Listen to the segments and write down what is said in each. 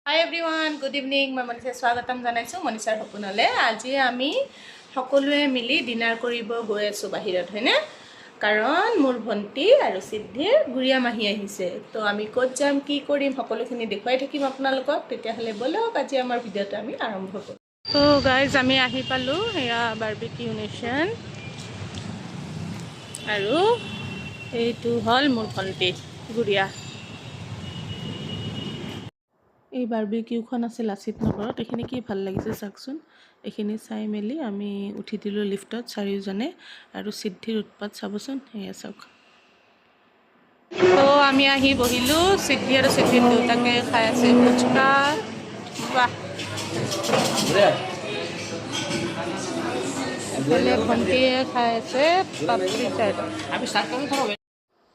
Hi everyone, good evening. মই মনিষা স্বাগতম জনাইছো মনিষাৰ সপোনলে। আজি আমি সকলোৱে মিলি ডিনাৰ কৰিব গৈ আছো বাহিৰত, হয়নে? কাৰণ মোৰ ভন্টি আৰু সিদ্ধিৰ গুৰিয়া মাহী আহিছে। তো আমি ক'ত যাম, কি কৰিম, সকলোখিনি দেখুৱাই থাকিম আপোনালোকক। তেতিয়াহ'লে বলক আজি আমাৰ ভিডিঅ'টো আমি আৰম্ভ কৰোঁ। তো গাইজ আমি আহি পালো এয়া বাৰবিকিউ নেশ্যন, আৰু এইটো হ'ল মোৰ ভন্টি গুৰিয়া। এই বাৰবিকিউখন আছে লাচিত নগৰত। এইখিনি কি ভাল লাগিছে চাওকচোন। এইখিনি চাই মেলি আমি উঠি দিলোঁ লিফ্টত চাৰিওজনে, আৰু সিদ্ধিৰ উৎপাত চাবচোন, সেয়া চাওক। তো আমি আহি বহিলোঁ, সিদ্ধি আৰু সিদ্ধিৰ দেউতাকে খাই আছে ফুচকা। বাহ, এফালে ভণ্টিয়ে খাই আছে পাপৰি চাট।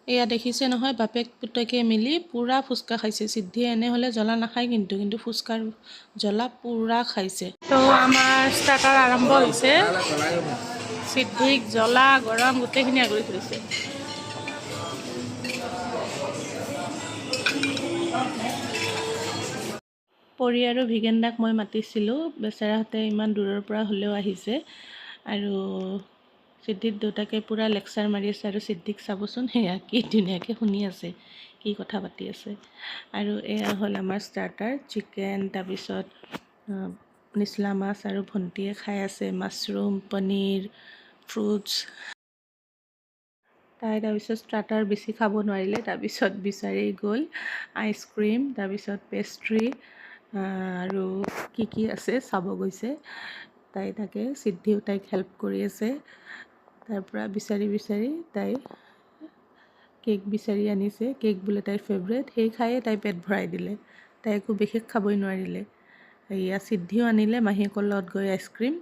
এয়া দেখিছে নহয়, বাপেক পুতেকে মিলি পুৰা ফুচকা খাইছে। সিদ্ধিয়ে এনেহ'লে জ্বলা নাখায়, কিন্তু ফুচকাৰ জ্বলা পুৰা খাইছে। তো আমাৰ ষ্টাৰ্টাৰ আৰম্ভ হৈছে। সিদ্ধিক জ্বলা গৰম গোটেইখিনি আগুৰি ফুৰিছে। পৰি আৰু ভিগেন্দাক মই মাতিছিলোঁ, বেচেৰাহঁতে ইমান দূৰৰ পৰা হ'লেও আহিছে। আৰু সিদ্ধিৰ দেউতাকে পূৰা লেকচাৰ মাৰি আছে, আৰু সিদ্ধিক চাবচোন, সেয়া কি ধুনীয়াকৈ শুনি আছে, কি কথা পাতি আছে। আৰু এয়া হ'ল আমাৰ ষ্টাৰ্টাৰ, চিকেন, তাৰপিছত নিচলা মাছ, আৰু ভণ্টিয়ে খাই আছে মাছৰুম, পনীৰ, ফ্ৰুটছ। তাই তাৰপিছত ষ্টাৰ্টাৰ বেছি খাব নোৱাৰিলে, তাৰপিছত বিচাৰি গ'ল আইচক্ৰীম, তাৰপিছত পেষ্ট্ৰি, আৰু কি আছে চাব গৈছে। তাই তাকে সিদ্ধিও তাইক হেল্প কৰি আছে। তাৰ পৰা বিচাৰি তাই কেক বিচাৰি আনিছে। কেক বোলে তাইৰ ফেভৰেট, সেই খায়ে তাই পেট ভৰাই দিলে। তাই একো বিশেষ খাবই নোৱাৰিলে। এয়া সিদ্ধিও আনিলে মাহীয়েকৰ লগত গৈ আইচক্ৰীম,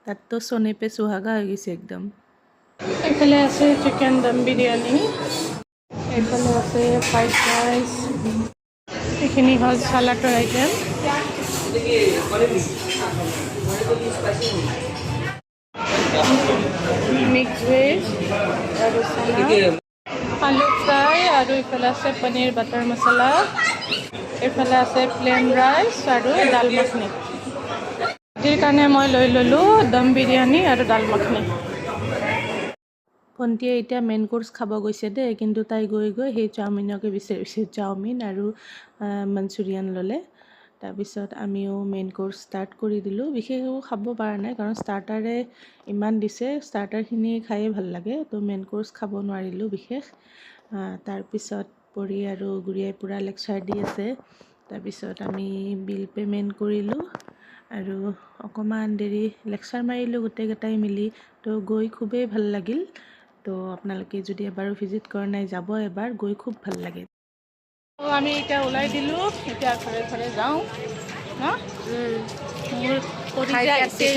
তাততো চনে পে চুহাগা হৈ গৈছে একদম। এইফালে আছে চিকেন দম বিৰিয়ানী, এইফালে আছে ফ্ৰাইড ৰাইচ, এইখিনি হ'ল চালাডৰ আইটেম। মিক্স ভেজ আৰু চালাড, আলু ফ্ৰাই, আৰু এইফালে আছে পনীৰ বাটাৰ মছলা, এইফালে আছে প্লেন ৰাইচ আৰু দাল মাখনি। আজিৰ কাৰণে মই লৈ ল'লোঁ দম বিৰিয়ানী আৰু দাল মাখনি। ভণ্টিয়ে এতিয়া মেইন কোৰ্চ খাব গৈছে দেই, কিন্তু তাই গৈ সেই চাওমিনকে বিচাৰিছে। চাওমিন আৰু মঞ্চুৰিয়ান ল'লে। তাৰপিছত আমিও মেইন কোৰ্চ ষ্টাৰ্ট কৰি দিলোঁ। বিশেষ একো খাব পৰা নাই, কাৰণ ষ্টাৰ্টাৰে ইমান দিছে, ষ্টাৰ্টাৰখিনি খায়েই ভাল লাগে। তো মেইন কোৰ্চ খাব নোৱাৰিলোঁ বিশেষ। তাৰপিছত পৰি আৰু গুৰিয়াই পূৰা লেকচাৰ দি আছে। তাৰপিছত আমি বিল পে'মেণ্ট কৰিলোঁ, আৰু অকণমান দেৰি লেকচাৰ মাৰিলোঁ গোটেইকেইটাই মিলি। তো গৈ খুবেই ভাল লাগিল। তো আপোনালোকে যদি এবাৰো ভিজিট কৰা নাই, যাব এবাৰ, গৈ খুব ভাল লাগে। তো আমি এতিয়া ওলাই দিলোঁ, এতিয়া ঘৰে ঘৰে যাওঁ ন। মোৰ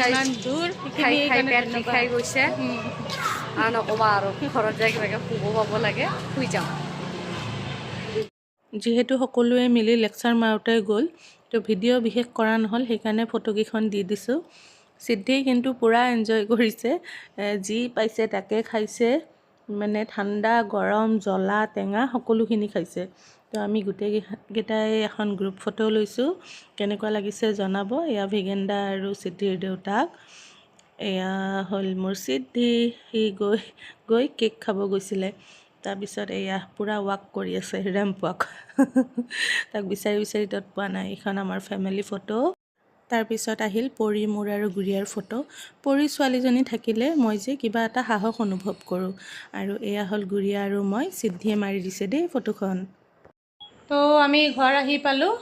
ইমান দূৰ খাই গৈছে, আৰু নক'বা আৰু ঘৰত যাই কিবাকৈ শুব পাব লাগে, শুই যাওঁ। যিহেতু সকলোৱে মিলি লেকচাৰ মাৰোঁতে গ'ল, তো ভিডিঅ' বিশেষ কৰা নহ'ল, সেইকাৰণে ফটোকেইখন দি দিছোঁ। সিদ্ধিয়ে কিন্তু পূৰা এনজয় কৰিছে, যি পাইছে তাকে খাইছে। মানে ঠাণ্ডা, গৰম, জ্বলা, টেঙা সকলোখিনি খাইছে। তো আমি গোটেইকেইটাই এখন গ্ৰুপ ফটো লৈছোঁ। কেনেকুৱা লাগিছে জনাব। এয়া ভিগেন্দা আৰু সিদ্ধিৰ দেউতাক, এয়া হ'ল মোৰ সিদ্ধি। সি গৈ কেক খাব গৈছিলে। তাৰপিছত এয়া পূৰা ৱাক কৰি আছে, ৰেম্প ৱাক। তাক বিচাৰি তত পোৱা নাই। এইখন আমাৰ ফেমিলি ফটো। তাৰপিছত আহিল পৰি, মোৰ আৰু গুৰিয়াৰ ফটো। পৰি ছোৱালীজনী থাকিলে মই যে কিবা এটা সাহস অনুভৱ কৰোঁ। আৰু এয়া হ'ল গুৰিয়া আৰু মই। সিদ্ধিয়ে মাৰি দিছে দেই ফটোখন। তো আমি ঘৰ আহি পালোঁ।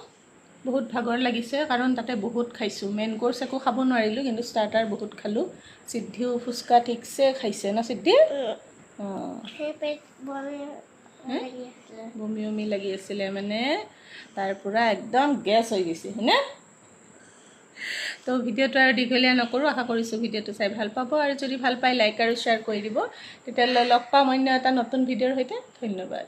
বহুত ভাগৰ লাগিছে, কাৰণ তাতে বহুত খাইছোঁ। মেইন কোৰ্চ একো খাব নোৱাৰিলোঁ, কিন্তু ষ্টাৰ্টাৰ বহুত খালোঁ। সিদ্ধিও ফুচকা ঠিকছে খাইছে ন সিদ্ধি? বমি লাগি আছিলে, মানে তাৰ পৰা একদম গেছ হৈ গৈছে, হয়নে? তো ভিডিঅ'টো আৰু দীঘলীয়া নকৰোঁ। আশা কৰিছোঁ ভিডিঅ'টো চাই ভাল পাব, আৰু যদি ভাল পায় লাইক আৰু শ্বেয়াৰ কৰি দিব। তেতিয়াহ'লে লগ পাম অন্য এটা নতুন ভিডিঅ'ৰ সৈতে। ধন্যবাদ।